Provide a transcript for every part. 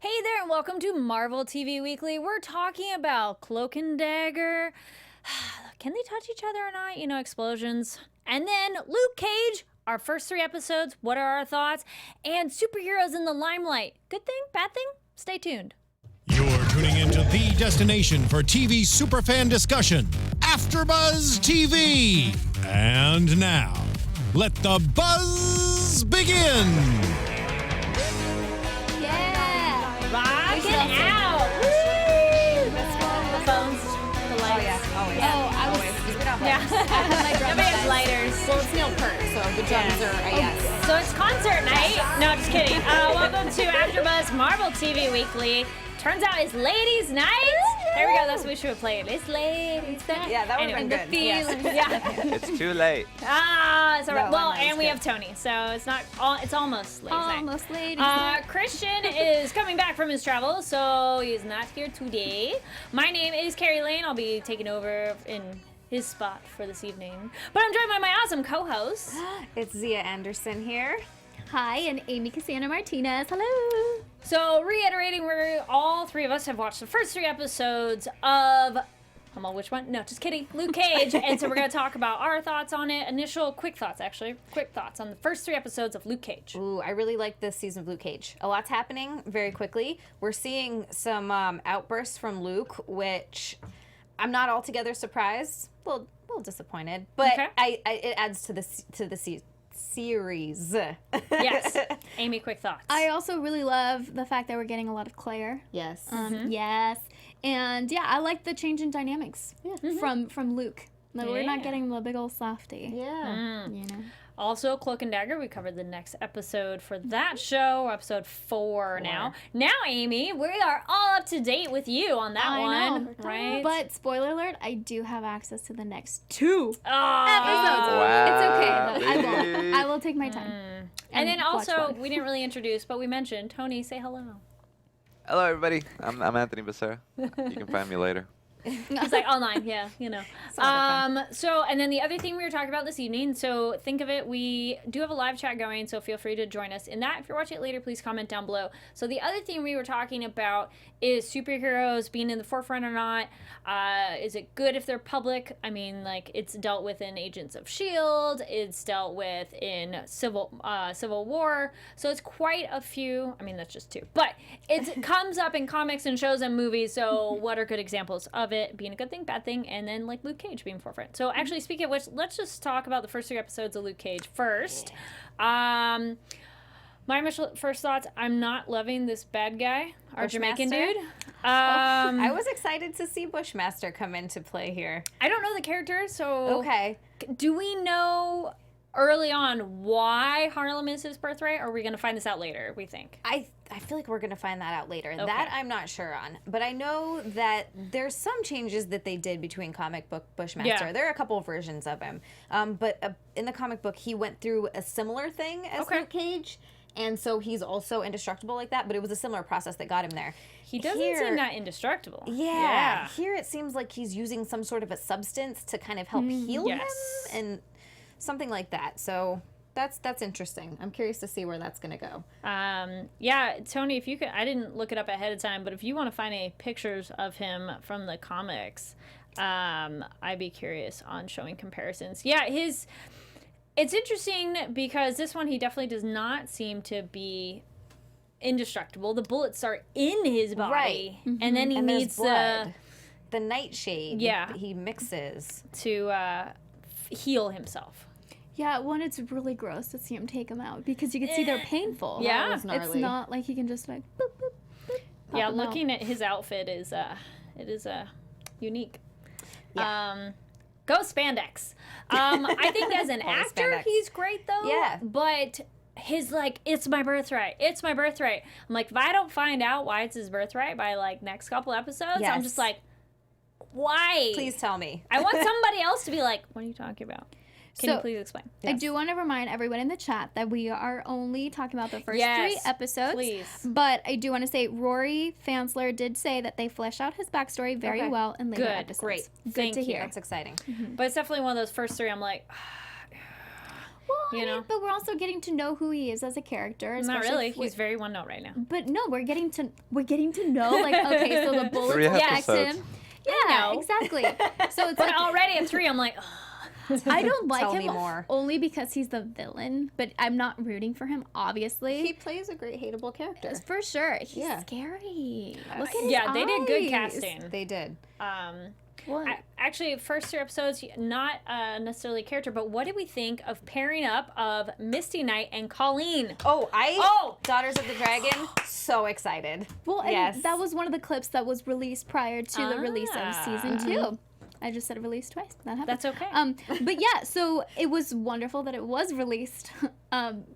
Hey there and welcome to Marvel TV Weekly. We're talking about Cloak and Dagger. Can they touch each other or not? You know, explosions. And then Luke Cage, our first 3 episodes. What are our thoughts? And superheroes in the limelight. Good thing? Bad thing? Stay tuned. You're tuning into the destination for TV superfan discussion, AfterBuzz TV. And now, let the buzz begin. Rock it out! Woo! The phones, the lights. Oh, yeah, always. Yeah. I was Yeah. Nobody has lighters. Well, it's Neil Peart, so the drums are a yes. So it's concert night. No, just kidding. Welcome to AfterBuzz Marvel TV Weekly. Turns out it's ladies' night. There we go. That's what we should have played. It's ladies' night. Yeah, that would have been good. Yes. Yeah. It's too late. It's all right. No, Well, that and was we good. have Tony, so it's not all. It's almost ladies' night. Almost ladies. Christian is coming back from his travels, so he's not here today. My name is Kari Lane. I'll be taking over in his spot for this evening. But I'm joined by my awesome co-host. It's Xia Anderson here. Hi, and Amy Cassandra Martinez. Hello. So, reiterating, all 3 of us have watched the first 3 episodes of... Come on, which one? No, just kidding. Luke Cage. And so we're going to talk about our thoughts on it. Quick thoughts on the first 3 episodes of Luke Cage. Ooh, I really like this season of Luke Cage. A lot's happening very quickly. We're seeing some outbursts from Luke, which I'm not altogether surprised. A little disappointed, but Okay. it adds to the series. Yes. Amy, quick thoughts. I also really love the fact that we're getting a lot of Claire. Yes. Yes. And yeah, I like the change in dynamics from Luke. That we're not Yeah. getting the big old softy. Yeah. You know. Also, Cloak and Dagger, we covered the next episode for that show, episode 4 now. Now, Amy, we are all up to date with you on that I one, know. right? But spoiler alert, I do have access to the next 2 episodes. Wow, It's okay though. baby. I will take my time. and then watch also, one. we didn't really introduce, but we mentioned, Tony, say hello. Hello, everybody. I'm Anthony Becerra. You can find me later. He's like, all 9, yeah, you know. So, and then the other thing we were talking about this evening, so think of it, we do have a live chat going, so feel free to join us in that. If you're watching it later, please comment down below. So the other thing we were talking about is superheroes being in the forefront or not. Is it good if they're public? I mean, like, it's dealt with in Agents of S.H.I.E.L.D., it's dealt with in Civil War, so it's quite a few, I mean, that's just 2, but it comes up in comics and shows and movies, so what are good examples of it being a good thing, bad thing, and then like Luke Cage being forefront. So actually, speaking of which, let's just talk about the first 3 episodes of Luke Cage first. My initial first thoughts, I'm not loving this bad guy, our Jamaican Bushmaster? dude. I was excited to see Bushmaster come into play here. I don't know the character, so Okay. do we know early on why Harlem is his birthright, or are we going to find this out later, we think? I feel like we're going to find that out later. That I'm not sure on. But I know that there's some changes that they did between comic book Bushmaster. Yeah. There are a couple of versions of him. But in the comic book, he went through a similar thing as Okay. Luke Cage. And so he's also indestructible like that. But it was a similar process that got him there. He doesn't seem that indestructible. Yeah. Here it seems like he's using some sort of a substance to kind of help heal Yes. him and something like that. So that's interesting. I'm curious to see where that's going to go. Yeah, Tony, if you could, I didn't look it up ahead of time, but if you want to find any pictures of him from the comics, I'd be curious on showing comparisons. Yeah, it's interesting because this one, he definitely does not seem to be indestructible. The bullets are in his body, Right. and then he And there's needs blood. The nightshade. Yeah. He mixes. to heal himself. Yeah, one, it's really gross to see him take them out because you can see they're painful. Yeah. That was gnarly. It's not like he can just like boop, boop, boop, pop Yeah, 'em out. looking at his outfit is unique. Yeah. Go spandex. I think as an Always actor, spandex. he's great though. Yeah. But his like, it's my birthright. It's my birthright. I'm like, if I don't find out why it's his birthright by like next couple episodes, I'm Yes. just like, why? Please tell me. I want somebody else to be like, what are you talking about? Can you So- please explain? I do want to remind everyone in the chat that we are only talking about the first 3 Yes, episodes. please. But I do want to say Rory Fansler did say that they flesh out his backstory very Okay. well in later Good. episodes. Great. Good Thank to you. hear. That's exciting. But it's definitely one of those first 3. I'm like, Well, you know? but we're also getting to know who he is as a character. Not especially really. if He's very one note right now. But no, we're getting to know, like, okay, so the bullets 3 affect episodes. him. Yeah, know. exactly. So it's But like, already at 3, I'm like, ugh. I don't like Tell him me more. only because he's the villain, but I'm not rooting for him, obviously. He plays a great hateable character. For sure. He's Yeah. scary. Look at his Yeah, they did good eyes. casting. They did. What? Actually, first 3 episodes, not necessarily a character, but what did we think of pairing up of Misty Knight and Colleen? Oh, Daughters of the Dragon, so excited. Well, and Yes. that was one of the clips that was released prior to the release of season 2. I just said release twice. That happened. That's okay. But yeah, so it was wonderful that it was released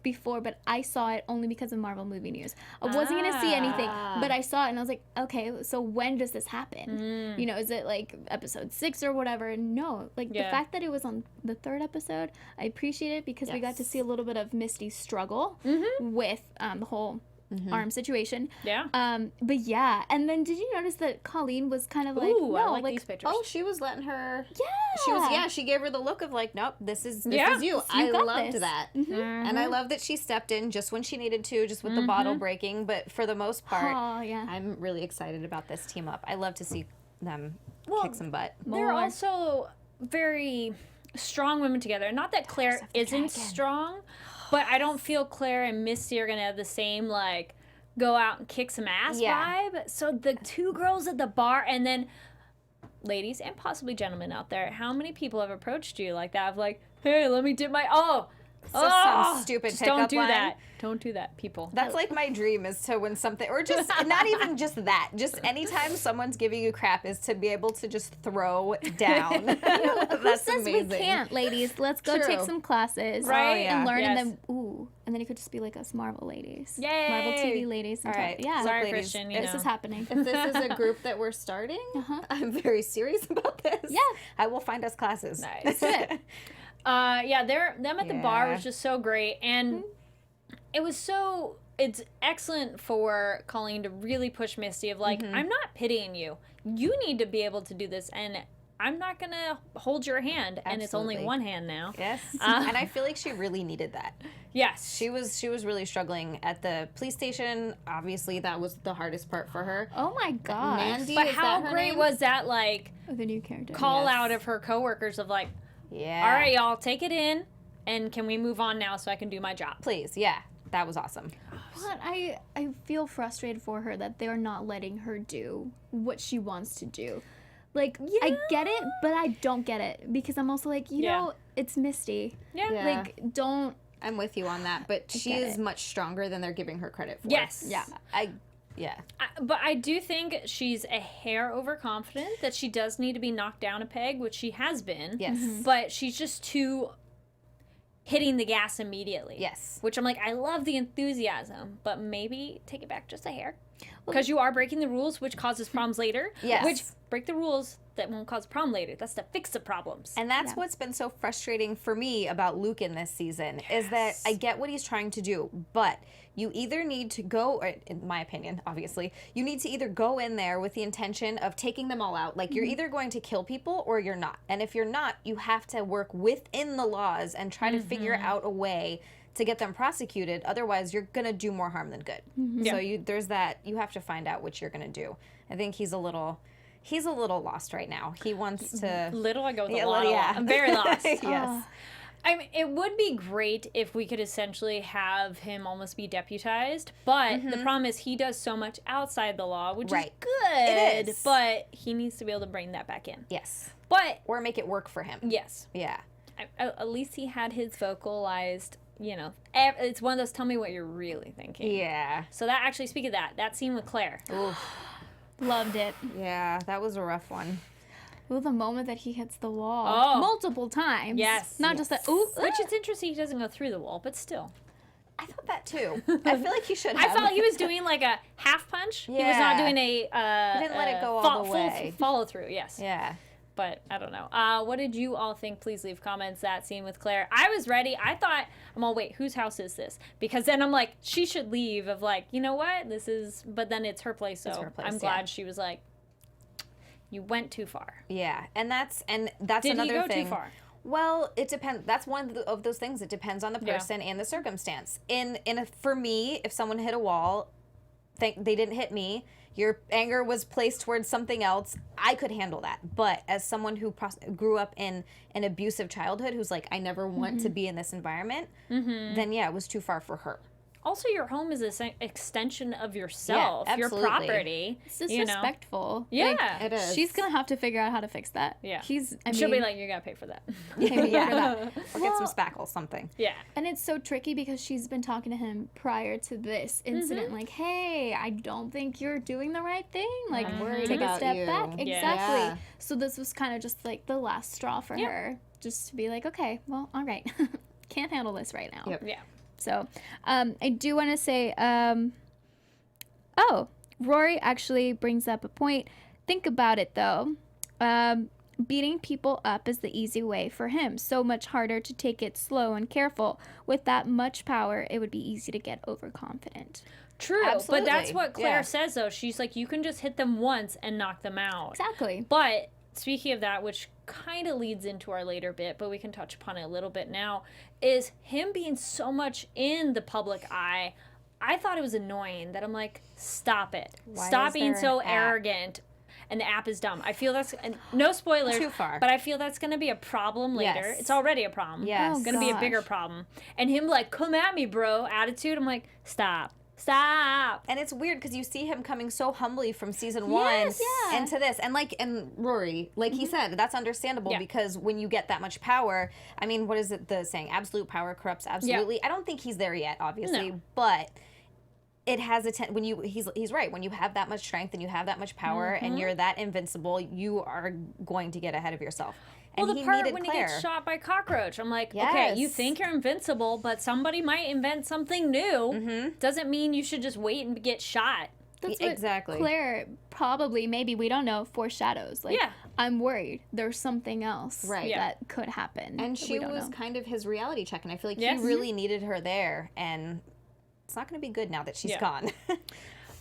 before, but I saw it only because of Marvel Movie News. I wasn't gonna see anything, but I saw it and I was like, okay, so when does this happen? You know, is it like episode 6 or whatever? No, like the fact that it was on the 3rd episode, I appreciate it because we got to see a little bit of Misty's struggle with the whole arm situation. Yeah. But yeah, and then did you notice that Colleen was kind of like, Ooh, no, I like these pictures. Oh, she was letting her. yeah, She gave her the look of like, nope, this is Yeah. you. You I got loved this. that, and I love that she stepped in just when she needed to, just with the bottle breaking. But for the most part, Oh yeah. I'm really excited about this team up. I love to see them kick some butt. They're More. also very strong women together. Not that Claire isn't strong, but I don't feel Claire and Misty are going to have the same, like, go out and kick some ass vibe. So the 2 girls at the bar, and then ladies and possibly gentlemen out there, how many people have approached you like that of like, hey, let me dip my, some stupid just don't pickup do line. that. Don't do that, people. That's like my dream is to win something, or just not even just that. Just anytime someone's giving you crap, is to be able to just throw down. Who That's says amazing. we can't, ladies? Let's go take True. some classes, Right? And learn, Yes. and then it could just be like us Marvel ladies, Yay! Marvel TV ladies. And All right. yeah, Sorry, ladies, Christian, you this know. is happening. If this is a group that we're starting, I'm very serious about this. Yeah. I will find us classes. Nice. Yeah, them at the bar Yeah. was just so great, and it's excellent for Colleen to really push Misty of like, I'm not pitying you. You need to be able to do this, and I'm not gonna hold your hand, and it's only Absolutely. one hand now. Yes. And I feel like she really needed that. Yes. She was really struggling at the police station. Obviously, that was the hardest part for her. Oh my gosh. Mandy, But is how that her great name? was that, like, Oh, the new character. call Yes. out of her coworkers of like, Yeah. all right, y'all, take it in, and can we move on now so I can do my job? Please. Yeah. That was awesome. But I feel frustrated for her that they're not letting her do what she wants to do. Like, I get it, but I don't get it. Because I'm also like, you Yeah. know, it's Misty. Yeah. Yeah. Like, don't... I'm with you on that, but she get is it. much stronger than they're giving her credit for. Yes. Yeah. But I do think she's a hair overconfident, that she does need to be knocked down a peg, which she has been. Yes. But she's just too hitting the gas immediately. Yes. Which I'm like, I love the enthusiasm, but maybe take it back just a hair. Because you are breaking the rules, which causes problems later. Yes. Which break the rules that won't cause a problem later. That's to fix the problems. And that's what's been so frustrating for me about Luke in this season is that I get what he's trying to do, but you either need to go, or in my opinion, obviously, you need to either go in there with the intention of taking them all out. Like, you're either going to kill people or you're not. And if you're not, you have to work within the laws and try to figure out a way to get them prosecuted. Otherwise, you're going to do more harm than good. So there's that. You have to find out what you're going to do. I think he's a little lost right now. He wants to... Little, I go with Yeah, a lot. yeah. I'm very lost. Yes. I mean, it would be great if we could essentially have him almost be deputized, but the problem is he does so much outside the law, which Right. is good. It is. But he needs to be able to bring that back in. Yes. But Or make it work for him. yes, Yeah. at least he had his vocalized. You know, it's one of those. Tell me what you're really thinking. Yeah. So that actually, speak of that scene with Claire. Loved it. Yeah, that was a rough one. Well, the moment that he hits the wall. Oh. Multiple times. Yes. Not just that, ooh. Which it's interesting he doesn't go through the wall, but still. I thought that too. I feel like he should have. I felt he was doing like a half punch. He was not Yeah. doing a. He didn't let it go all the way. Full follow through. Yes. Yeah. But I don't know. What did you all think? Please leave comments. That scene with Claire. I was ready. I thought, I'm all, wait, whose house is this? Because then I'm like, she should leave. Of like, you know what? This is. But then it's her place. So her place, I'm yeah. glad she was like, you went too far. Yeah. And that's Did another he go thing. too far? Well, it depends. That's one of those things. It depends on the person and the circumstance. For me, if someone hit a wall, they didn't hit me. Your anger was placed towards something else. I could handle that. But as someone who grew up in an abusive childhood, who's like, I never want to be in this environment, then yeah, it was too far for her. Also, your home is an extension of yourself, your absolutely. property. It's disrespectful. Yeah. Like, It is. She's gonna have to figure out how to fix that. Yeah. I She'll be like, you gotta pay for that. Yeah. Or get some spackle, something. Yeah. And it's so tricky because she's been talking to him prior to this incident, like, hey, I don't think you're doing the right thing. Like, I'm worried take a about step you. back. Yeah. Exactly. Yeah. So this was kind of just like the last straw for her, just to be like, okay, well, all right, can't handle this right now. Yep. Yeah. So, I do want to say, Rory actually brings up a point. Think about it, though. Beating people up is the easy way for him. So much harder to take it slow and careful. With that much power, it would be easy to get overconfident. True. Absolutely. But that's what Claire Yeah. says, though. She's like, you can just hit them once and knock them out. Exactly. But speaking of that, which kind of leads into our later bit, but we can touch upon it a little bit now, is him being so much in the public eye. I thought it was annoying that I'm like, stop it. Why Stop is being there so an app? arrogant. And the app is dumb. I feel that's, and no spoilers. Too far. But I feel that's going to be a problem later. Yes. It's already a problem. Yes. Oh, It's going to be a gosh. bigger problem. And him like, come at me, bro, attitude. I'm like, stop. Stop. And it's weird because you see him coming so humbly from season one yeah. into this. And Rory, like he said, that's understandable Yeah. because when you get that much power, I mean, what is it, the saying? Absolute power corrupts absolutely. I don't think he's there yet, obviously, No. but it has a when you he's right, when you have that much strength and you have that much power and you're that invincible, you are going to get ahead of yourself. And Well, the he part needed when Claire. he gets shot by cockroach, I'm like, okay, you Yes. think you're invincible, but somebody might invent something new. Mm-hmm. Doesn't mean you should just wait and get shot. That's what Exactly. Claire probably, maybe, we don't know, foreshadows. Like, Yeah. I'm worried there's something else Right. Yeah. that could happen. And that she we don't was know. kind of his reality check, and I feel like Yes. he really needed her there, and it's not going to be good now that she's Yeah. gone.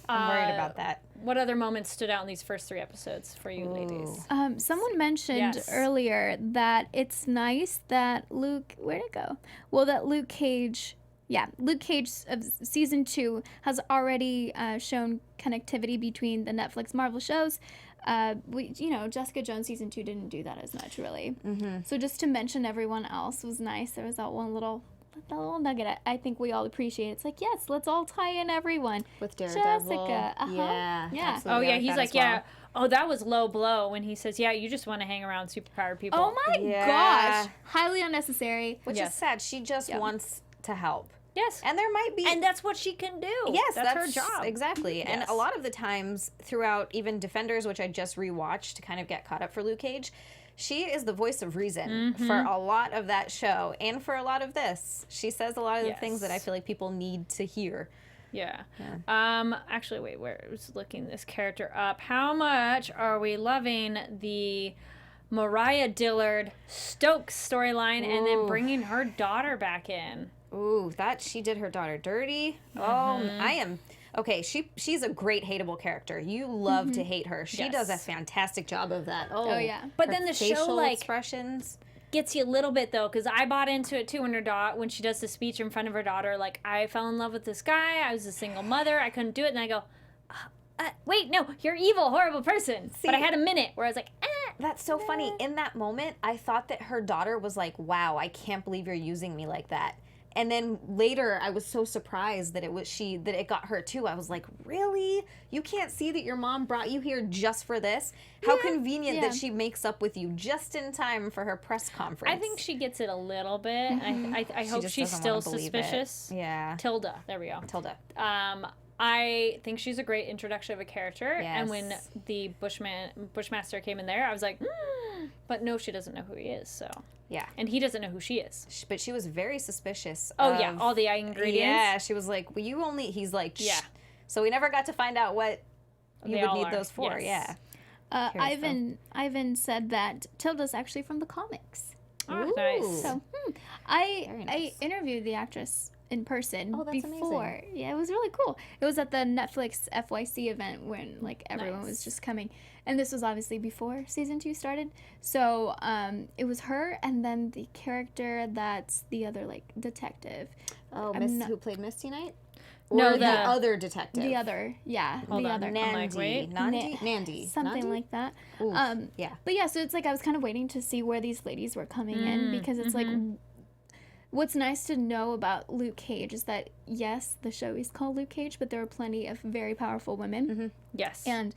I'm worried about that. What other moments stood out in these first 3 episodes for you ladies? Someone mentioned Yes. earlier that it's nice that where'd it go? Well, that Luke Cage of season 2 has already shown connectivity between the Netflix Marvel shows. Jessica Jones season 2 didn't do that as much, really. Mm-hmm. So just to mention everyone else was nice. There was that little nugget I think we all appreciate. It's like, yes, let's all tie in everyone. With Daredevil. Jessica, Yeah. Yeah. Absolutely. Oh, I yeah, he's that like, as well. yeah. Oh, that was low blow when he says, yeah, you just want to hang around superpowered people. Oh my Yeah. gosh, highly unnecessary. Which Yes. is sad. She just wants to help. Yes. And there might be... And that's what she can do. Yes, that's her job. Exactly. And Yes. a lot of the times throughout even Defenders, which I just rewatched to kind of get caught up for Luke Cage, she is the voice of reason for a lot of that show and for a lot of this. She says a lot of the things that I Yes. feel like people need to hear. Yeah. Actually, wait, where I was looking this character up. How much are we loving the Mariah Dillard Stokes storyline and then Ooh. bringing her daughter back in? Ooh, that she did her daughter dirty. Oh, I am... Okay, she's a great hateable character. You love to hate her. She Yes. does a fantastic job of that. Oh, yeah. But her then the show, facial like, expressions. gets you a little bit, though, because I bought into it, too, when she does the speech in front of her daughter. Like, I fell in love with this guy. I was a single mother. I couldn't do it. And I go, wait, no, you're evil, horrible person. But I had a minute where I was like, That's so funny. In that moment, I thought that her daughter was like, "Wow, I can't believe you're using me like that." And then later, I was so surprised that it got her too. I was like, "Really? You can't see that your mom brought you here just for this? How convenient that she makes up with you just in time for her press conference." I think she gets it a little bit. I hope just she's doesn't still wanna believe it. suspicious. Yeah. Tilda. There we go. Tilda. I think she's a great introduction of a character. And when Yes. the Bushmaster came in there, I was like, but no, she doesn't know who he is. So, Yeah. and he doesn't know who she is. But she was very suspicious. Oh of, yeah, all the ingredients. Yeah, she was like, "Well, you only." He's like, "Shh." Yeah. So we never got to find out what you They would all need are. those for. Yes. Yeah. Ivan said that Tilda's actually from the comics. Oh, nice. Ooh. So Very nice. I interviewed the actress in person Oh, that's before. amazing. Yeah, it was really cool. It was at the Netflix FYC event when like everyone was just coming, and this was obviously before season 2 started. So it was her, and then the character that's the other like detective. Oh, who played Misty Knight? No, Or the the- other detective. The other, yeah, Hold the on. other. I'm like, wait. Nandy. Something Nandi? like that. Oof, yeah. But yeah, so it's like I was kind of waiting to see where these ladies were coming in, because it's like what's nice to know about Luke Cage is that yes, the show is called Luke Cage, but there are plenty of very powerful women. Yes. And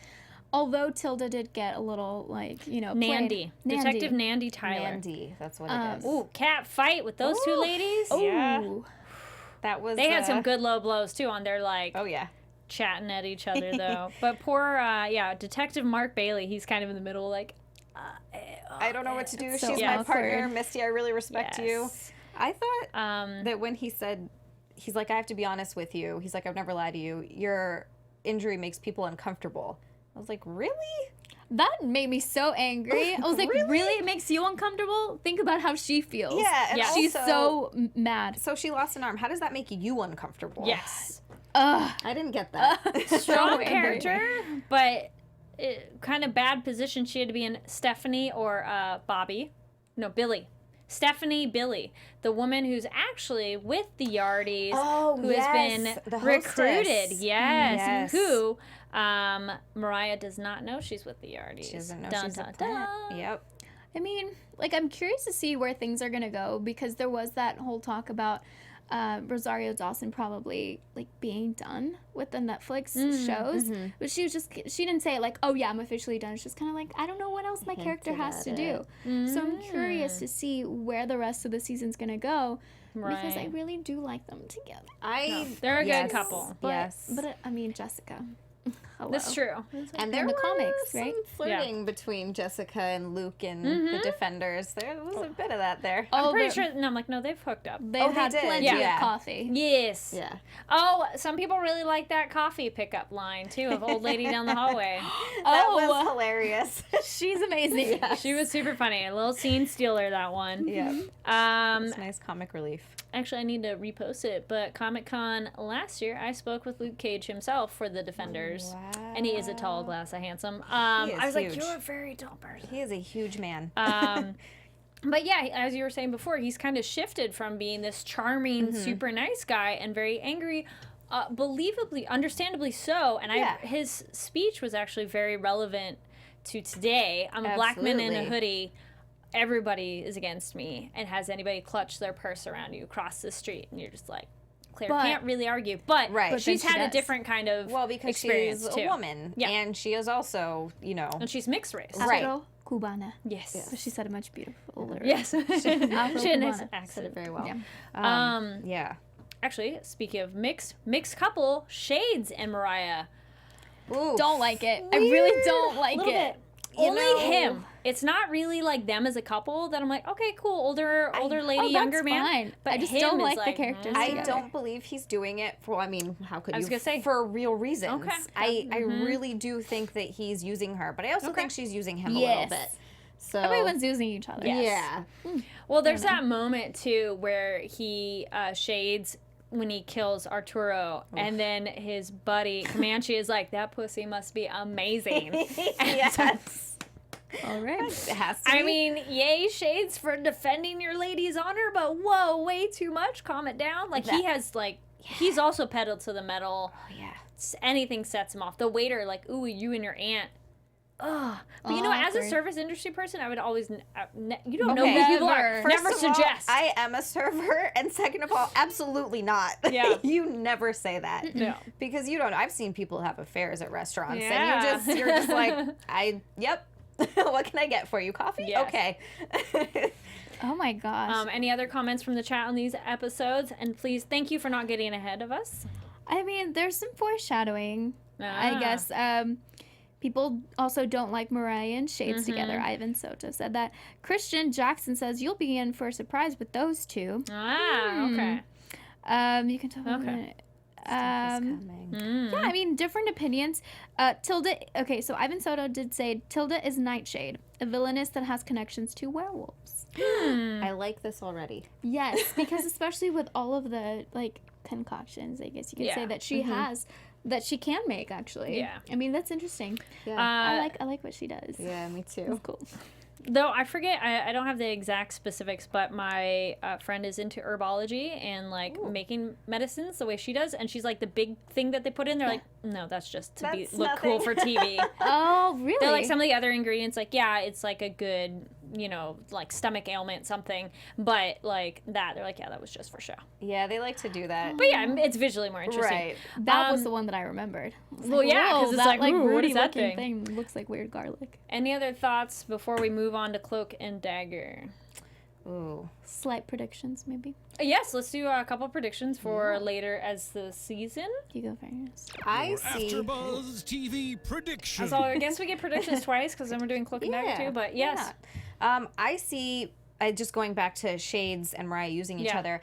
although Tilda did get a little like, you know, Nandy. Detective Nandy Tyler. Nandy, that's what it is. Ooh, cat fight with those two ladies. Yeah. Ooh. That was. They had some good low blows too on their like Oh yeah. chatting at each other though. But poor Detective Mark Bailey, he's kind of in the middle like I don't know what to do. So She's my awkward. partner, Misty. I really respect you. yes. I thought that when he said, he's like, I have to be honest with you. He's like, I've never lied to you. Your injury makes people uncomfortable. I was like, really? That made me so angry. I was like, really? It makes you uncomfortable? Think about how she feels. Yeah, and Yeah. She's also- so mad. So she lost an arm. How does that make you uncomfortable? Yes. Ugh. I didn't get that. Strong angry. character, but kind of bad position she had to be in. Stephanie or Billy. Stephanie Billy, the woman who's actually with the Yardies, Oh, who yes, has been the recruited. hostess. Yes, Yes. who Mariah does not know she's with the Yardies. She doesn't know Dun, she's dun, a plant. dun. Yep. I mean, like, I'm curious to see where things are going to go, because there was that whole talk about Rosario Dawson probably, like, being done with the Netflix shows. But she didn't say, like, oh, yeah, I'm officially done. It's just kind of like, I don't know what else my character has to do. So I'm curious to see where the rest of the season's going to go, because I Right. really do like them together. They're a Yes. good couple. But, Yes. But I mean, Jessica. Hello. That's true. And there in the were comics, some right? flirting between Jessica and Luke and the Defenders. There was a bit of that there. I'm pretty but sure. No, I'm like, no, they've hooked up. They Oh, they had did, plenty yeah. of coffee. Yes. Yeah. Oh, some people really like that coffee pickup line too of old lady down the hallway. That Oh. was hilarious. She's amazing. She was super funny. A little scene stealer, that one. Yeah. Um, It's nice comic relief. actually, I need to repost it. But Comic-Con last year, I spoke with Luke Cage himself for the Defenders, and he is a tall glass of handsome. He is I was like, huge. you're a very tall person. He is a huge man. But yeah, as you were saying before, he's kind of shifted from being this charming, super nice guy and very angry, believably, understandably so. And Yeah. his speech was actually very relevant to today. I'm a black man in a Absolutely. hoodie. Everybody is against me. And has anybody clutched their purse around you across the street? And you're just like, Claire But- can't really argue. But, Right. But she's then she had a does. different kind of Well, because experience she's too. a woman. Yeah. And she is also, you know. And she's mixed race. Right. Afro Cubana. Yes. But she said it much beautiful. Yes. She had an Afro-Cubana. Said it accent. very well. Yeah. Yeah. Actually, speaking of mixed couple, Shades and Mariah. Ooh. Don't like it. I really don't like Little it. bit. Only him. It's not really like them as a couple that I'm like, okay, cool, older lady, Oh, younger that's man. fine. But I just him don't is like the characters I together. don't believe he's doing it for, I mean, how could I you? was gonna say. For real reasons. Okay. I really do think that he's using her, but I also Okay. think she's using him a little Yes. bit. So Everyone's using each other. Yes. yeah. Well, there's that moment too where he Shades when he kills Arturo, and then his buddy Comanche is like, "That pussy must be amazing." Yes. All right. It has to I be. mean, yay, Shades, for defending your lady's honor, but whoa, way too much. Calm it down. Like he has he's also pedaled to the metal. Oh, yeah. Anything sets him off. The waiter, like, ooh, you and your aunt. Ugh. But you know, as a Awkward. service industry person, I would always, you don't know who Okay. people are. Never. Never First of all, suggest. I am a server, and second of all, absolutely not. Yeah. You never say that. No. Because you don't. I've seen people have affairs at restaurants, Yeah. and you're just like, yep. What can I get for you? Coffee? Yes. Okay. Oh my gosh. Any other comments from the chat on these episodes? And please, thank you for not getting ahead of us. I mean, there's some foreshadowing, I Ah. guess. People also don't like Mariah and Shades together. Ivan Soto said that. Christian Jackson says, you'll be in for a surprise with those two. Ah, okay. You can tell Okay. Stuff is coming. Yeah, I mean, different opinions. Tilda, okay, so Ivan Soto did say Tilda is Nightshade, a villainess that has connections to werewolves. I like this already. Yes, because especially with all of the, like, concoctions, I guess you could say, that she has, that she can make, actually. Yeah. I mean, that's interesting. Yeah. I like what she does. Yeah, me too. It's cool. Though I forget, I don't have the exact specifics, but my friend is into herbology and like making medicines the way she does, and she's like the big thing that they put in. They're like, no, that's just to look cool for TV. Oh, really? They're like some of the other ingredients, like it's like a good, like stomach ailment something, but like that, they're like, yeah, that was just for show. Yeah, they like to do that. But yeah, it's visually more interesting. Right. That was the one that I remembered. I was Well, yeah, whoa, because it's that, like, ooh, what is that fruity-looking thing? Looks like weird garlic. Any other thoughts before we move on to Cloak and Dagger? Ooh. Slight predictions, maybe. Yes, let's do a couple predictions for later as the season. You go first. I see. AfterBuzz TV prediction. So I guess we get predictions twice because then we're doing Cloak and Dagger too. But yes, I see. Just going back to Shades and Mariah using each other.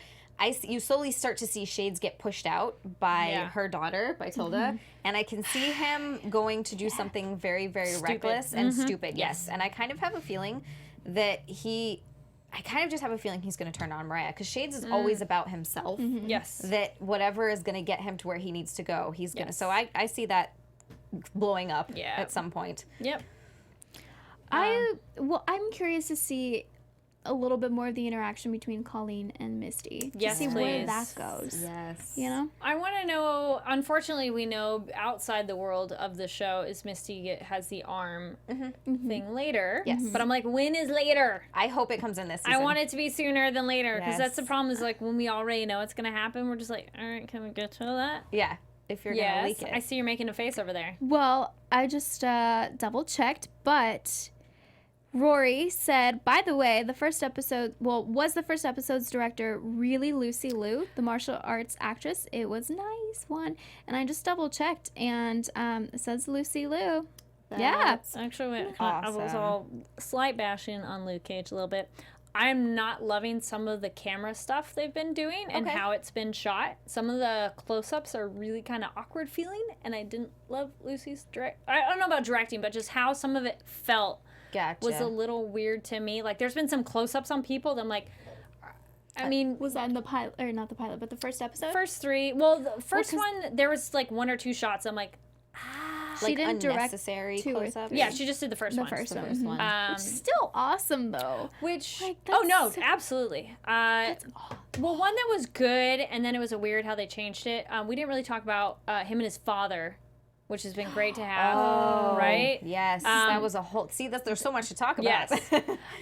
You slowly start to see Shades get pushed out by her daughter, by Tilda, and I can see him going to do something very, very reckless and stupid. Yes, and I kind of have a feeling that I kind of just have a feeling he's going to turn on Mariah because Shades is always about himself. yes. That whatever is going to get him to where he needs to go, he's going to. So I see that blowing up at some point. Yep. I'm curious to see a little bit more of the interaction between Colleen and Misty. Yes, to see where please. that goes. Yes. You know? I want to know, unfortunately, we know outside the world of the show is Misty has the arm thing later. Yes. But I'm like, when is later? I hope it comes in this season. I want it to be sooner than later because that's the Yes. problem is like when we already know it's going to happen, we're just like, all right, can we get to that? Yeah. If you're going to leak it. I see you're making a face over there. Well, I just double checked, but Rory said, by the way, was the first episode's director really Lucy Liu, the martial arts actress? It was nice one. And I just double checked, and it says Lucy Liu. Yeah. Actually, I was all slight bashing on Luke Cage a little bit. I'm not loving some of the camera stuff they've been doing and how it's been shot. Some of the close-ups are really kind of awkward feeling, and I didn't love Lucy's I don't know about directing, but just how some of it felt was a little weird to me. Like, there's been some close-ups on people that I'm like, I mean... Was that in the pilot, or not the pilot, but the first episode? First three. Well, the first one, there was like one or two shots. I'm like, she didn't direct unnecessary close-ups. yeah, she just did the first one. The first one. one. Which is still awesome, though. Which, Like, oh no, that's- absolutely. Well, one that was good, and then it was a weird how they changed it. We didn't really talk about him and his father, which has been great to have, right? Yes, that was a whole... See, there's so much to talk about. Yes.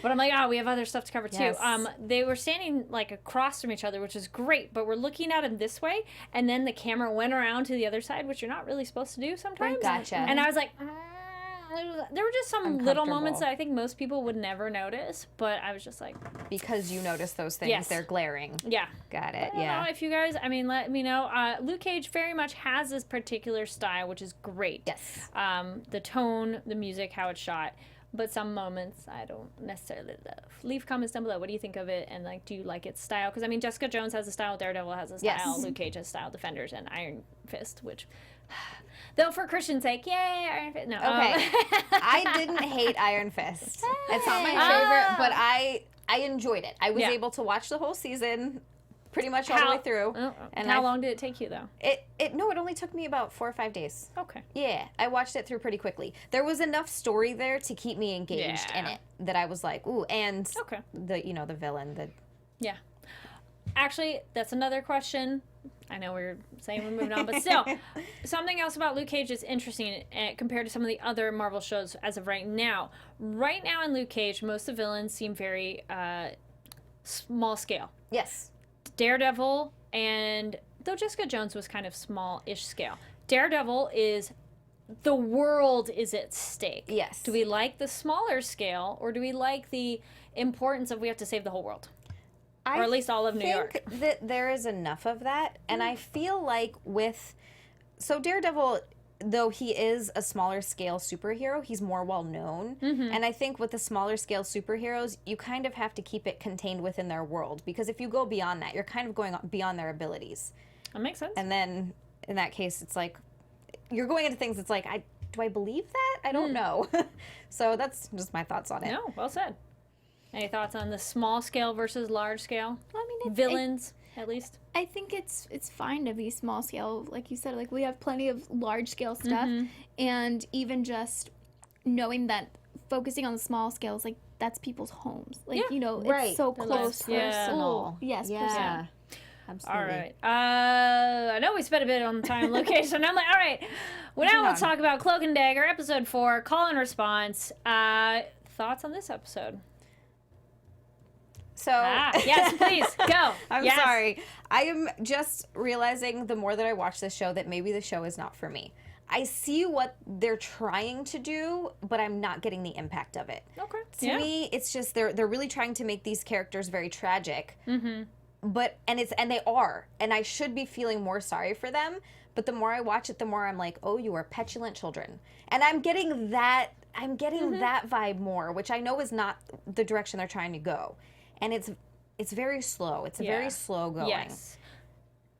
But I'm like, we have other stuff to cover Yes. too. They were standing like across from each other, which is great, but we're looking at him this way, and then the camera went around to the other side, which you're not really supposed to do sometimes. Gotcha. And I was like... there were just some little moments that I think most people would never notice, but I was just like... Because you notice those things, Yes. they're glaring. Yeah. Got it, I don't know if you guys, let me know. Luke Cage very much has this particular style, which is great. Yes. The tone, the music, how it's shot. But some moments I don't necessarily love. Leave comments down below. What do you think of it? And like, do you like its style? Because I mean, Jessica Jones has a style, Daredevil has a style, Yes. Luke Cage has style, Defenders, and Iron Fist, which... Though for Christian's sake, yay, Iron Fist. No. Okay. I didn't hate Iron Fist. It's not my favorite, but I enjoyed it. I was able to watch the whole season pretty much all the way through. And how long did it take you, though? It only took me about 4 or 5 days. Okay. Yeah, I watched it through pretty quickly. There was enough story there to keep me engaged in it that I was like, ooh, and the villain, Yeah. Actually, that's another question. I know we're saying we're moving on, but still, something else about Luke Cage is interesting compared to some of the other Marvel shows as of right now. Right now in Luke Cage, most of the villains seem very small scale. Yes. Daredevil, and though Jessica Jones was kind of small-ish scale, Daredevil is... The world is at stake. Yes. Do we like the smaller scale, or do we like the importance of we have to save the whole world? Or at least all of New York. I think that there is enough of that, and I feel like so Daredevil, though he is a smaller scale superhero, he's more well known, and I think with the smaller scale superheroes, you kind of have to keep it contained within their world, because if you go beyond that, you're kind of going beyond their abilities. That makes sense. And then in that case, it's like you're going into things. It's like, do I believe that? I don't know. So that's just my thoughts on it. No, well said. Any thoughts on the small scale versus large scale? I mean, Villains, at least. I think it's fine to be small scale, like you said. Like we have plenty of large scale stuff, and even just knowing that focusing on the small scale is like that's people's homes. Like it's so close. Personal. Yes, Yeah. personal. Absolutely. All right. I know we spent a bit on time and location. I'm like, all right. Well, now we'll talk about Cloak and Dagger, episode 4, call and response. Thoughts on this episode? So yes, please go. I'm sorry. I am just realizing the more that I watch this show that maybe the show is not for me. I see what they're trying to do, but I'm not getting the impact of it. Okay. To me, it's just they're really trying to make these characters very tragic. But and they are, and I should be feeling more sorry for them. But the more I watch it, the more I'm like, oh, you are petulant children, and I'm getting that. I'm getting that vibe more, which I know is not the direction they're trying to go, and it's very slow. It's very slow going. Yes.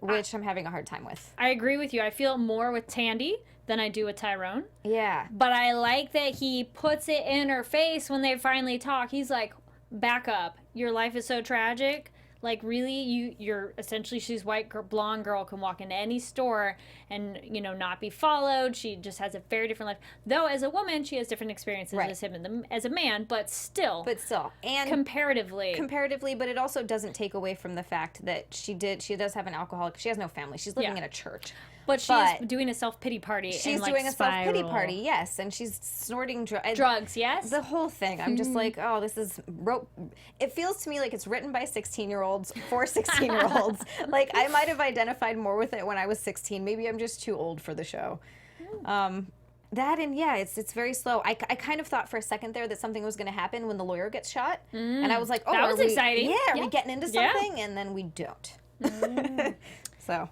Which I'm having a hard time with. I agree with you. I feel more with Tandy than I do with Tyrone. Yeah. But I like that he puts it in her face when they finally talk. He's like, back up. Your life is so tragic. Like, really, you're essentially, she's white, blonde girl, can walk into any store and, not be followed. She just has a very different life. Though, as a woman, she has different experiences as him as a man, but still. And comparatively, but it also doesn't take away from the fact that she does have an alcoholic. She has no family. She's living in a church. But she's doing a self-pity party. She's doing a self-pity party, yes. And she's snorting drugs, yes. The whole thing. I'm just like, oh, this is... It feels to me like it's written by 16-year-olds for 16-year-olds. Like, I might have identified more with it when I was 16. Maybe I'm just too old for the show. That and, it's very slow. I kind of thought for a second there that something was going to happen when the lawyer gets shot. And I was like, oh, that was exciting. Yeah, are we getting into something? And then we don't. So...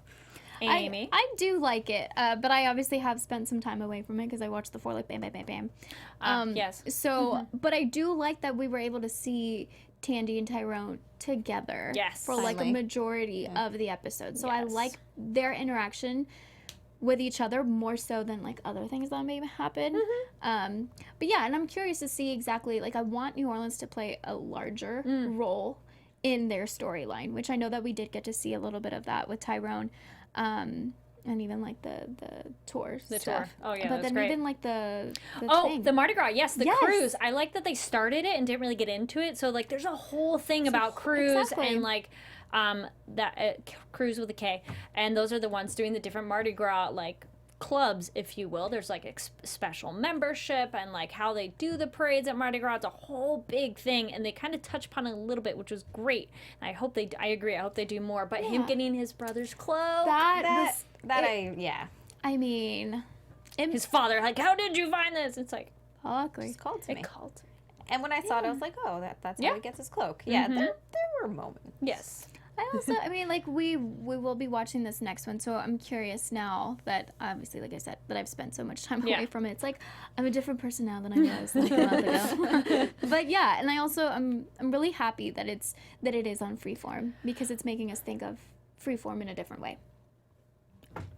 Amy. I do like it, but I obviously have spent some time away from it because I watched the 4 like bam, bam, bam, bam. Yes. So, but I do like that we were able to see Tandy and Tyrone together for like a majority of the episode. So I like their interaction with each other more so than like other things that may happen. But yeah, and I'm curious to see exactly, like I want New Orleans to play a larger role in their storyline, which I know that we did get to see a little bit of that with Tyrone. And even like the tour stuff. Oh yeah, but then great. even like the the Mardi Gras, the cruise. I like that they started it and didn't really get into it. So like, there's a whole thing about cruise and like that cruise with a K, and those are the ones doing the different Mardi Gras like clubs, if you will. There's like special membership and like how they do the parades at Mardi Gras. It's a whole big thing, and they kind of touch upon it a little bit, which was great. And I hope I agree. I hope they do more. But him getting his brother's cloak, I mean, his father, like, how did you find this? It's like, it's called to me. It called to me. And when I saw it, I was like, oh, that's how he gets his cloak. Yeah, there were moments. Yes. I mean, like, we will be watching this next one, so I'm curious now that, obviously, like I said, that I've spent so much time away from it. It's like, I'm a different person now than I was like a month ago. But yeah, and I also, I'm really happy that it is on Freeform, because it's making us think of Freeform in a different way.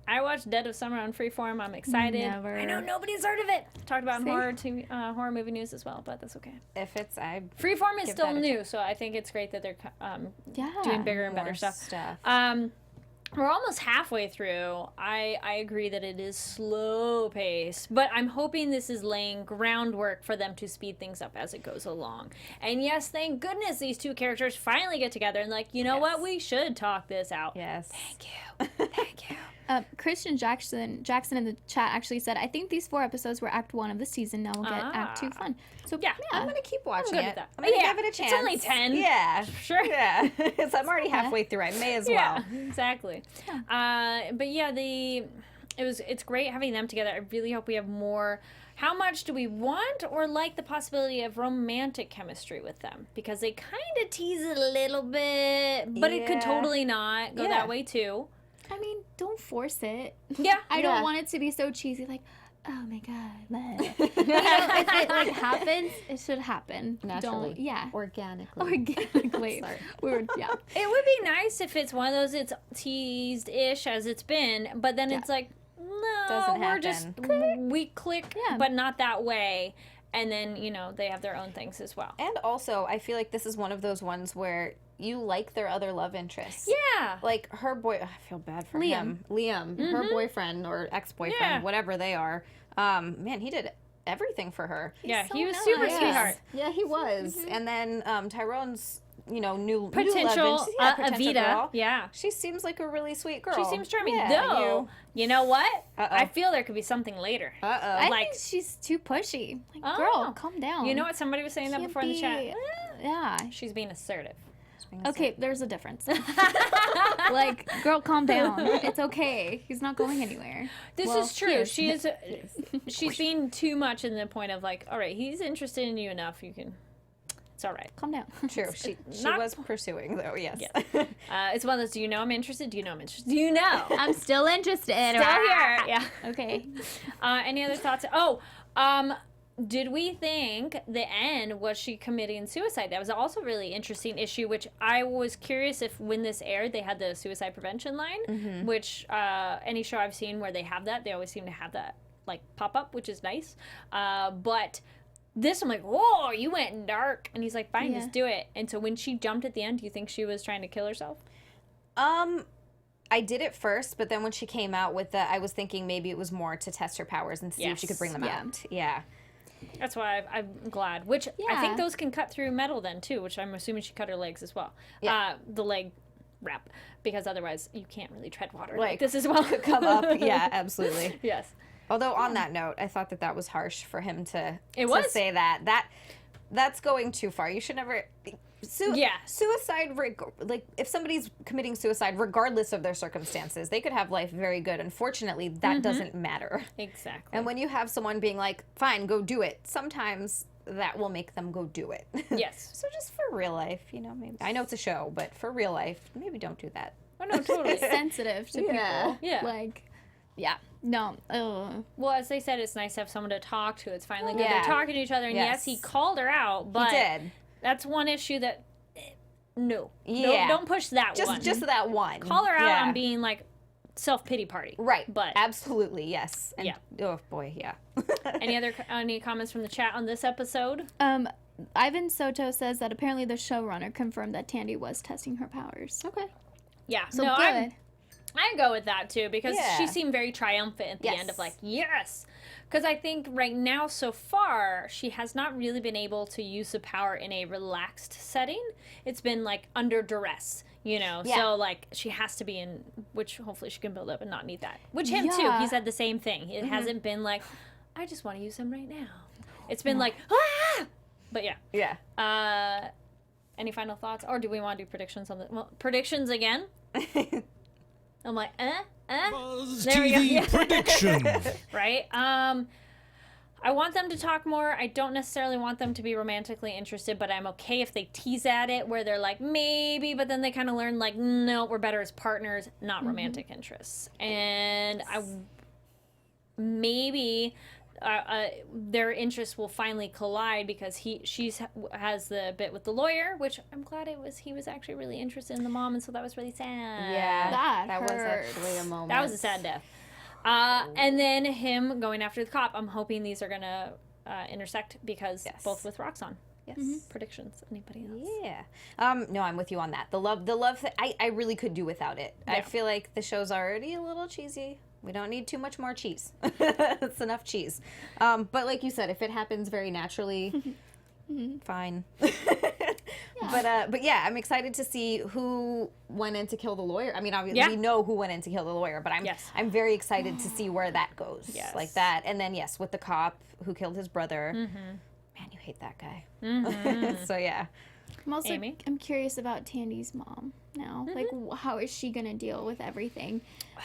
I watched Dead of Summer on Freeform. I'm excited. Never. I know nobody's heard of it. Talked about in horror movie news as well, but that's okay. If it's Freeform is still new, so I think it's great that they're doing bigger and better stuff. We're almost halfway through. I agree that it is slow paced, but I'm hoping this is laying groundwork for them to speed things up as it goes along. And yes, thank goodness these two characters finally get together and like, you know what, we should talk this out. Yes. Thank you. Christian Jackson in the chat actually said, I think these 4 episodes were Act 1 of the season. Now we'll get Act 2 fun. So yeah, I'm going to keep watching it. That. I'm going to give it a chance. It's only 10. Yeah. Sure. Yeah. I'm already halfway through. I may as well. Yeah, exactly. But yeah, it's great having them together. I really hope we have more. How much do we want or like the possibility of romantic chemistry with them? Because they kind of tease it a little bit, but it could totally not go that way too. I mean, don't force it. Yeah. I don't want it to be so cheesy, like, oh my god. If it like happens, it should happen Naturally. Don't, yeah, Organically. organically. Sorry. We were, yeah. It would be nice if it's one of those it's teased-ish as it's been, but then it's like, no, Doesn't we're just, we click, Yeah. but not that way. And then, you know, they have their own things as well. And also, I feel like this is one of those ones where you like their other love interests. Yeah. Like her boy, I feel bad for him. Liam, her boyfriend or ex-boyfriend, Yeah. whatever they are. Man, he did everything for her. Yeah, so he was nice. super Yeah. sweetheart. Yeah, he was. And then Tyrone's, you know, new Potential, love interest, potential Avita. girl. Yeah. She seems like a really sweet girl. She seems charming. Yeah, Though, you know what? Uh-oh. I feel there could be something later. I Like- think she's too pushy. Like, Oh. girl, calm down. You know what? Somebody was saying that Can't before in the chat. be- Yeah. She's being assertive. Okay, there's a difference. Like, girl, calm down. It's okay. He's not going anywhere. This Well, is he true. is. She is. She's being too much in the point of like, all right, he's interested in you enough. You can. It's all right. Calm down. True. She Not- was pursuing, though, yes. Yes. It's one of those. Do you know I'm interested? Do you know I'm interested? Do you know? I'm still interested. Still here. Yeah. Okay. Any other thoughts? Oh, did we think the end was she committing suicide? That was also a really interesting issue, which I was curious if when this aired, they had the suicide prevention line, which any show I've seen where they have that, they always seem to have that like pop up, which is nice. But this, I'm like, whoa, you went dark. And he's like, fine, Yeah. just do it. And so when she jumped at the end, do you think she was trying to kill herself? I did it first, but then when she came out with I was thinking maybe it was more to test her powers and see if she could bring them Yeah. out. Yeah. That's why I'm glad. Which I Yeah. think those can cut through metal then too, which I'm assuming she cut her legs as well. Yeah. The leg wrap, because otherwise you can't really tread water Like, like this as well. Come up. Yeah, absolutely. Yes. Although on that note, I thought that was harsh for him to was. say that. That's going too far. You should never. Yeah. Suicide, like if somebody's committing suicide, regardless of their circumstances, they could have life very good. Unfortunately, that doesn't matter. Exactly. And when you have someone being like, "Fine, go do it," sometimes that will make them go do it. Yes. So just for real life, you know, maybe I know it's a show, but for real life, maybe don't do that. Oh no, totally. Sensitive to Yeah. people. Yeah. Like, yeah. No. Well, as they said, it's nice to have someone to talk to. It's finally good Yeah. they're talking to each other. And yes, he called her out, but He did. that's one issue that no. Yeah. Don't push that one. Just that one. call her out Yeah. on being like self-pity party. Right. But Absolutely, yes. And, Yeah. Oh boy, yeah. any comments from the chat on this episode? Ivan Soto says that apparently the showrunner confirmed that Tandy was testing her powers. Okay. Yeah. So no, good. I go with that too, because Yeah. she seemed very triumphant at the Yes. end of like, yes. Because I think right now, so far, she has not really been able to use the power in a relaxed setting. It's been like under duress, you know? Yeah. So like she has to be in, which hopefully she can build up and not need that. Which him too, Yeah. he said the same thing. It hasn't been like, I just want to use them right now. It's been like, ah! But yeah. Yeah. Any final thoughts? Or do we want to do predictions on the, well, predictions again? I'm like, Buzz There we go. TV Yeah. prediction. right? I want them to talk more. I don't necessarily want them to be romantically interested, but I'm okay if they tease at it where they're like, maybe, but then they kind of learn, like, no, we're better as partners, not romantic interests. And maybe their interests will finally collide because she has the bit with the lawyer, which I'm glad he was actually really interested in the mom, and so that was really sad. Yeah. That was hurts. actually a moment. That was a sad death. And then him going after the cop. I'm hoping these are gonna intersect because Yes. both with Roxanne. Yes. Predictions. Anybody else? Yeah. No, I'm with you on that. The love I really could do without it. I Yeah. feel like the show's already a little cheesy. We don't need too much more cheese. It's enough cheese. But like you said, if it happens very naturally, fine. But yeah, I'm excited to see who went in to kill the lawyer. I mean, obviously Yeah. we know who went in to kill the lawyer, but Yes. I'm very excited to see where that goes. Yes. Like that. And then yes, with the cop who killed his brother. Man, you hate that guy. So yeah. I'm also Amy? I'm curious about Tandy's mom now. Like, how is she gonna deal with everything?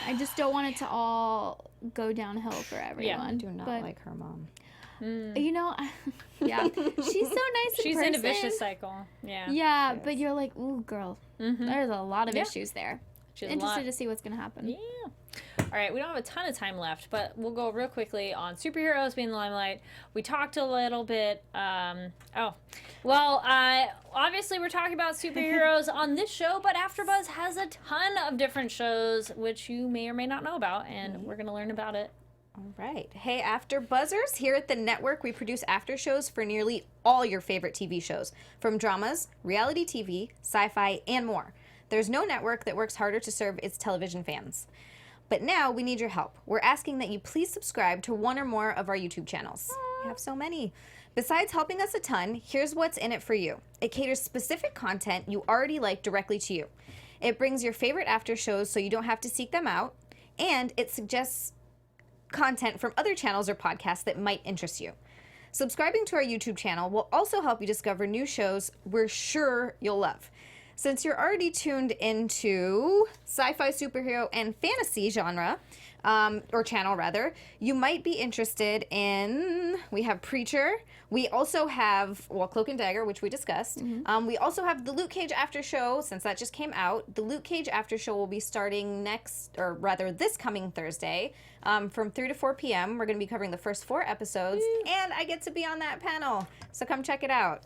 I just don't want it to all go downhill for everyone. Do not but, like her mom. you know, yeah, she's so nice. She's in in a person. vicious cycle. Yeah. Yeah, but you're like, ooh, girl, there's a lot of Yeah. issues there. She has a lot. Interested to see what's gonna happen. Yeah. All right, we don't have a ton of time left, but we'll go real quickly on superheroes being in the limelight. We talked a little bit. Obviously we're talking about superheroes on this show, but AfterBuzz has a ton of different shows which you may or may not know about, and we're going to learn about it. All right. Hey, AfterBuzzers. Here at the network, we produce after shows for nearly all your favorite TV shows, from dramas, reality TV, sci-fi, and more. There's no network that works harder to serve its television fans. But now we need your help. We're asking that you please subscribe to one or more of our YouTube channels. We have so many. Besides helping us a ton, here's what's in it for you. It caters specific content you already like directly to you. It brings your favorite after shows so you don't have to seek them out. And it suggests content from other channels or podcasts that might interest you. Subscribing to our YouTube channel will also help you discover new shows we're sure you'll love. Since you're already tuned into sci-fi, superhero, and fantasy genre, or channel rather, you might be interested in, we have Preacher. We also have, Cloak and Dagger, which we discussed. We also have the Luke Cage after show, since that just came out. The Luke Cage after show will be starting this coming Thursday, from 3 to 4 p.m. We're going to be covering the first 4 episodes, and I get to be on that panel, so come check it out.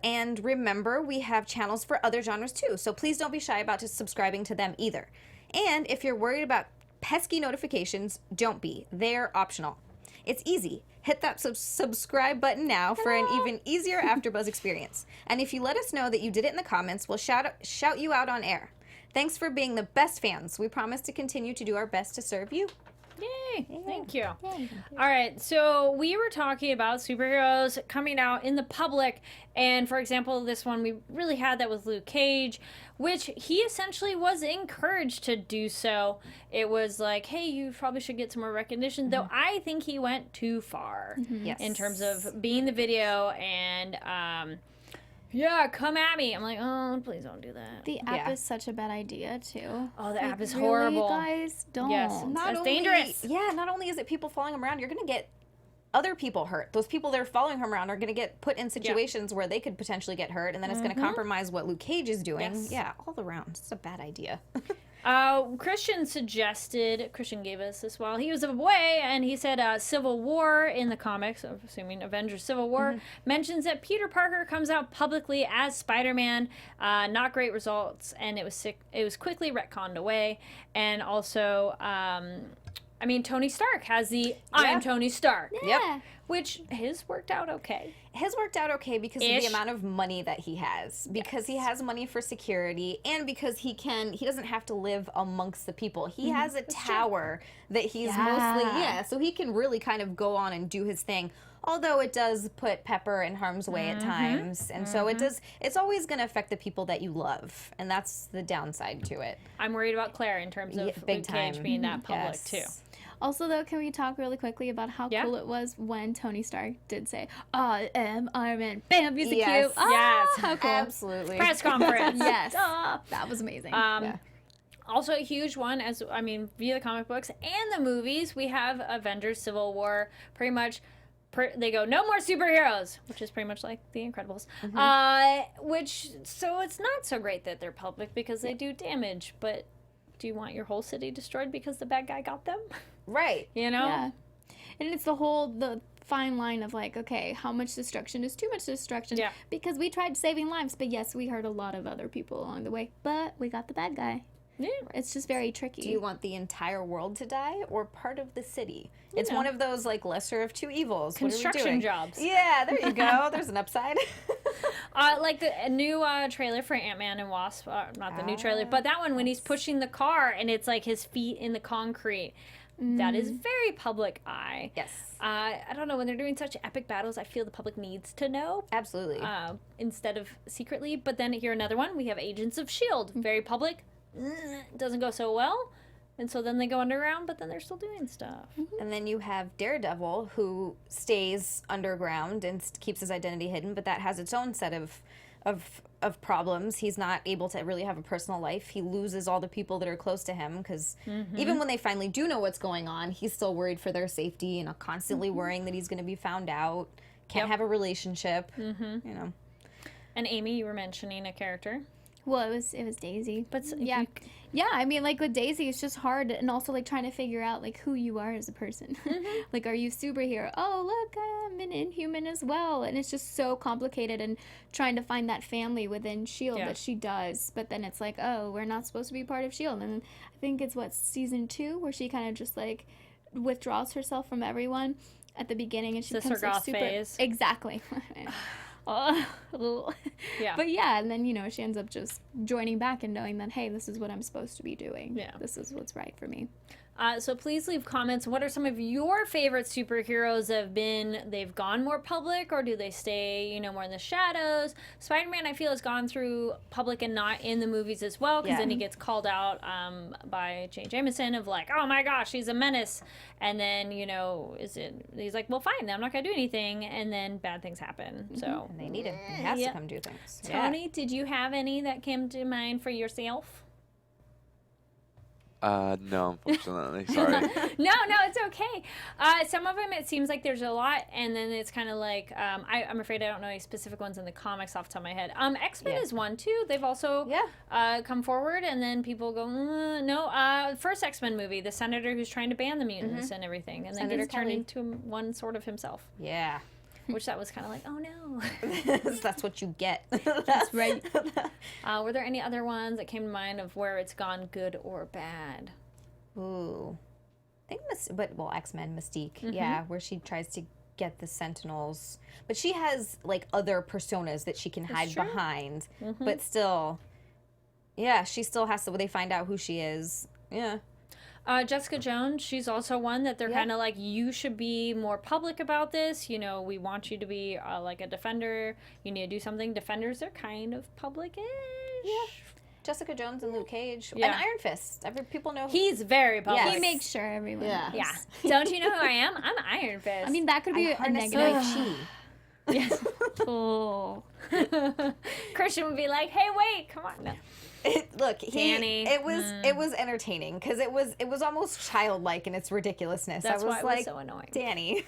And remember, we have channels for other genres too, so please don't be shy about just subscribing to them either. And if you're worried about pesky notifications, don't be. They're optional. It's easy. Hit that subscribe button now for an even easier AfterBuzz experience. And if you let us know that you did it in the comments, we'll shout you out on air. Thanks for being the best fans. We promise to continue to do our best to serve you. Yay! Thank you. All right, so we were talking about superheroes coming out in the public, and for example, this one we really had that was Luke Cage, which he essentially was encouraged to do so. It was like, hey, you probably should get some more recognition, though I think he went too far in terms of being the video and yeah, come at me. I'm like, oh, please don't do that. The app is such a bad idea, too. Oh, the app is really, horrible. Guys, don't. Yes, it's dangerous. Yeah, not only is it people following him around, you're going to get other people hurt. Those people that are following him around are going to get put in situations where they could potentially get hurt, and then it's going to compromise what Luke Cage is doing. Yes. Yeah, all around. It's a bad idea. Christian gave us this while he was away, and he said Civil War in the comics, I'm assuming Avengers Civil War, mentions that Peter Parker comes out publicly as Spider-Man, not great results, and it was quickly retconned away, and also, Tony Stark has the I am Tony Stark. Yeah. Which his worked out okay. His worked out okay because of the amount of money that he has. Because he has money for security, and because he doesn't have to live amongst the people. He has a tower that he's mostly, so he can really kind of go on and do his thing. Although it does put Pepper in harm's way at times. And so it's always going to affect the people that you love. And that's the downside to it. I'm worried about Claire in terms of Luke Cage being that public too. Also, though, can we talk really quickly about how cool it was when Tony Stark did say, I am Iron Man. Bam, music cue. Yes. How cool. Absolutely. Press conference. Yes. That was amazing. Also a huge one, via the comic books and the movies, we have Avengers Civil War. Pretty much, they go, no more superheroes, which is pretty much like The Incredibles. So it's not so great that they're public because they do damage, but do you want your whole city destroyed because the bad guy got them? Right. You know? Yeah. And it's the fine line of like, okay, how much destruction is too much destruction? Yeah. Because we tried saving lives, but yes, we hurt a lot of other people along the way, but we got the bad guy. Yeah. It's just very tricky. Do you want the entire world to die or part of the city? It's one of those like lesser of two evils. Construction jobs. Yeah, there you go. There's an upside. Like the new trailer for Ant-Man and Wasp, not the new trailer, but that one when he's pushing the car and it's like his feet in the concrete. That is very public eye. Yes. I don't know, when they're doing such epic battles, I feel the public needs to know. Absolutely. Instead of secretly. But then here another one, we have Agents of S.H.I.E.L.D. Very public. Doesn't go so well. And so then they go underground, but then they're still doing stuff. And then you have Daredevil, who stays underground and keeps his identity hidden, but that has its own set of problems. He's not able to really have a personal life. He loses all the people that are close to him because even when they finally do know what's going on, he's still worried for their safety and constantly worrying that he's going to be found out. Can't have a relationship, you know. And Amy, you were mentioning a character. Well, it was Daisy. But yeah. Yeah, I mean, like, with Daisy, it's just hard, and also, like, trying to figure out, like, who you are as a person. Like, are you superhero? Oh, look, I'm an Inhuman as well. And it's just so complicated, and trying to find that family within S.H.I.E.L.D. that she does. But then it's like, oh, we're not supposed to be part of S.H.I.E.L.D. And I think it's, season 2, where she kind of just, like, withdraws herself from everyone at the beginning, and she becomes, like, super... phase. Exactly. Yeah. But yeah, and then, she ends up just joining back and knowing that, hey, this is what I'm supposed to be doing. Yeah. This is what's right for me. So please leave comments. What are some of your favorite superheroes they've gone more public, or do they stay, more in the shadows? Spider-Man, I feel, has gone through public and not in the movies as well, because then he gets called out by J. Jameson of like, oh my gosh, he's a menace. And then, he's like, well, fine, then I'm not going to do anything. And then bad things happen. So And they need him. He has to come do things. Tony, did you have any that came to mind for yourself? No, unfortunately. Sorry. No, it's okay. Some of them, it seems like there's a lot, and then it's kind of like, I'm afraid I don't know any specific ones in the comics off the top of my head. X-Men is one, too. They've also come forward, and then people go, no. First X-Men movie, the senator who's trying to ban the mutants and everything, and then gets turned into one sort of himself. Yeah. Which that was kind of like, oh, no. That's what you get. That's right. Were there any other ones that came to mind of where it's gone good or bad? Ooh. I think X-Men, Mystique. Yeah, where she tries to get the Sentinels. But she has, like, other personas that she can hide behind. But still, she still has to, they find out who she is. Yeah. Jessica Jones, she's also one that they're kind of like, you should be more public about this. We want you to be like a defender. You need to do something. Defenders are kind of public-ish. Yeah. Jessica Jones and Luke Cage. And Iron Fist. People know. He's very public. He makes sure everyone knows. Yeah. Don't you know who I am? I'm Iron Fist. I mean, that could be a negative. Yes. Oh. Christian would be like, hey, wait, come on. No. Danny. It was entertaining because it was almost childlike in its ridiculousness. That's I was why it like, was so annoying. Danny,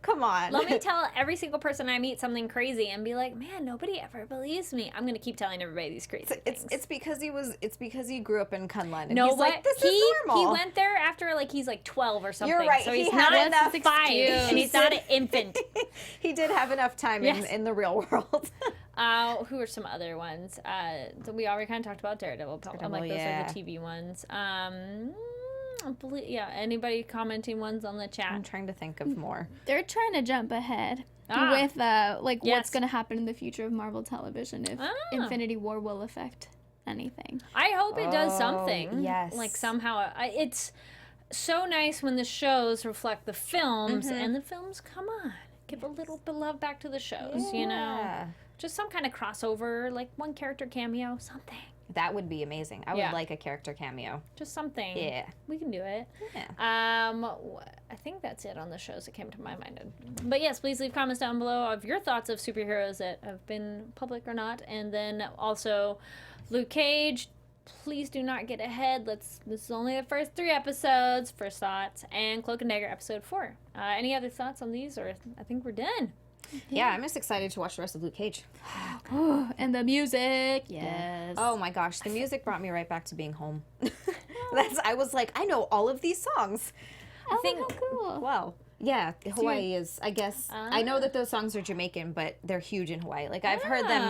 come on. Let me tell every single person I meet something crazy and be like, man, nobody ever believes me. I'm gonna keep telling everybody these crazy things. It's because he grew up in Kunlun. And no, he's like, this is normal. He went there after he's like 12 or something. You're right. So he he's had not enough 5, and he's not an infant. He did have enough time in the real world. Who are some other ones? We already kind of talked about Daredevil. Those are the TV ones. Anybody commenting ones on the chat? I'm trying to think of more. They're trying to jump ahead with what's going to happen in the future of Marvel Television if Infinity War will affect anything. I hope it does something. Yes. Like somehow it's so nice when the shows reflect the films, and the films, come on, give a little bit of love back to the shows, Just some kind of crossover, like one character cameo, something. That would be amazing. I would like a character cameo. Just something. Yeah. We can do it. Yeah. I think that's it on the shows that came to my mind. But yes, please leave comments down below of your thoughts of superheroes that have been public or not. And then also, Luke Cage, please do not get ahead. This is only the first 3 episodes. First thoughts. And Cloak and Dagger episode 4. Any other thoughts on these, or I think we're done. Yeah, I'm just excited to watch the rest of Luke Cage. And the music, yes. Oh my gosh, the music brought me right back to being home. I was like, I know all of these songs. I think how cool. Wow. Yeah, Hawaii is, I guess, I know that those songs are Jamaican, but they're huge in Hawaii. Like, I've heard them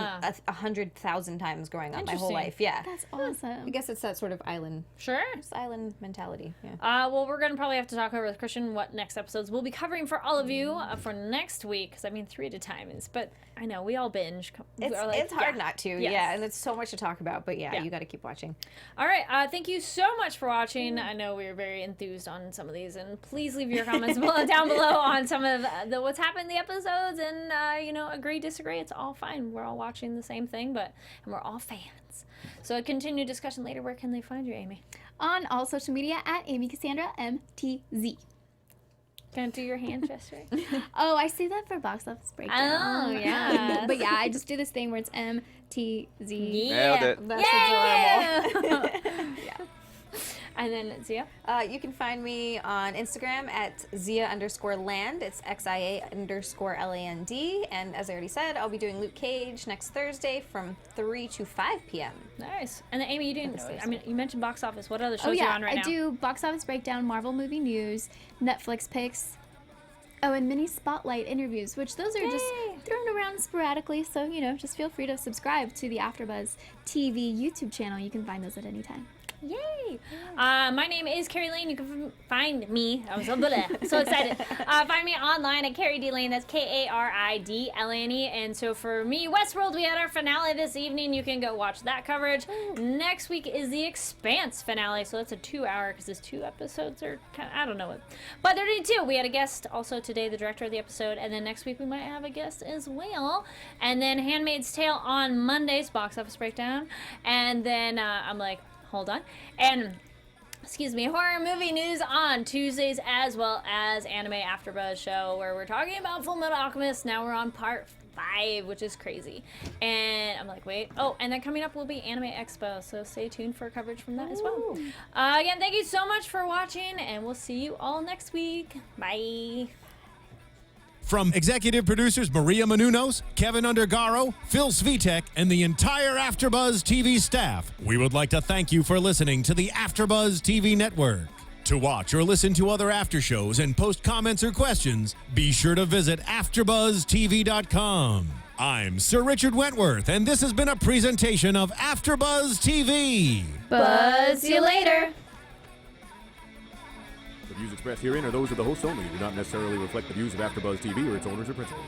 100,000 times growing up my whole life. Yeah. That's awesome. I guess it's that sort of island. Sure. Just island mentality. Yeah. Well, we're going to probably have to talk over with Christian what next episodes we'll be covering for all of you for next week. Because, 3 at a time is, but I know, we all binge. It's hard not to. Yes. Yeah, and it's so much to talk about. But you got to keep watching. All right. Thank you so much for watching. I know we were very enthused on some of these. And please leave your comments down below on some of the what's happened in the episodes, and agree, disagree, it's all fine. We're all watching the same thing, and we're all fans. So a continued discussion later. Where can they find you, Amy? On all social media at Amy Cassandra MTZ. Gonna do your hand gesture? Oh, I say that for box office breakdown. Oh, yeah. But yeah, I just do this thing where it's MTZ. Yeah. Nailed it. That's adorable. Yeah. And then Zia? You can find me on Instagram at Zia_land. It's XIA_LAND. And as I already said, I'll be doing Luke Cage next Thursday from 3 to 5 p.m. Nice. And then Amy, you didn't. I mean, you mentioned box office. What other shows are on right now? I do box office breakdown, Marvel movie news, Netflix picks. Oh, and mini spotlight interviews, which those are just thrown around sporadically. So, just feel free to subscribe to the AfterBuzz TV YouTube channel. You can find those at any time. Yay! My name is Kari Lane. You can find me. I was so excited. Find me online at Kari D Lane. That's KARIDLANE. And so for me, Westworld, we had our finale this evening. You can go watch that coverage. Next week is the Expanse finale. So that's a 2-hour because there's 2 episodes or I don't know what. But they're doing 2. We had a guest also today, the director of the episode. And then next week we might have a guest as well. And then Handmaid's Tale on Monday's box office breakdown. And then I'm like, hold on. And, horror movie news on Tuesdays, as well as Anime AfterBuzz show, where we're talking about Full Metal Alchemist. Now we're on part 5, which is crazy. And I'm like, wait. Oh, and then coming up will be Anime Expo, so stay tuned for coverage from that as well. Again, thank you so much for watching, and we'll see you all next week. Bye. From executive producers Maria Menounos, Keven Undergaro, Phil Svitek, and the entire AfterBuzz TV staff, we would like to thank you for listening to the AfterBuzz TV network. To watch or listen to other after shows and post comments or questions, be sure to visit AfterBuzzTV.com. I'm Sir Richard Wentworth, and this has been a presentation of AfterBuzz TV. Buzz you later. The views expressed herein are those of the host only and do not necessarily reflect the views of AfterBuzz TV or its owners or principals.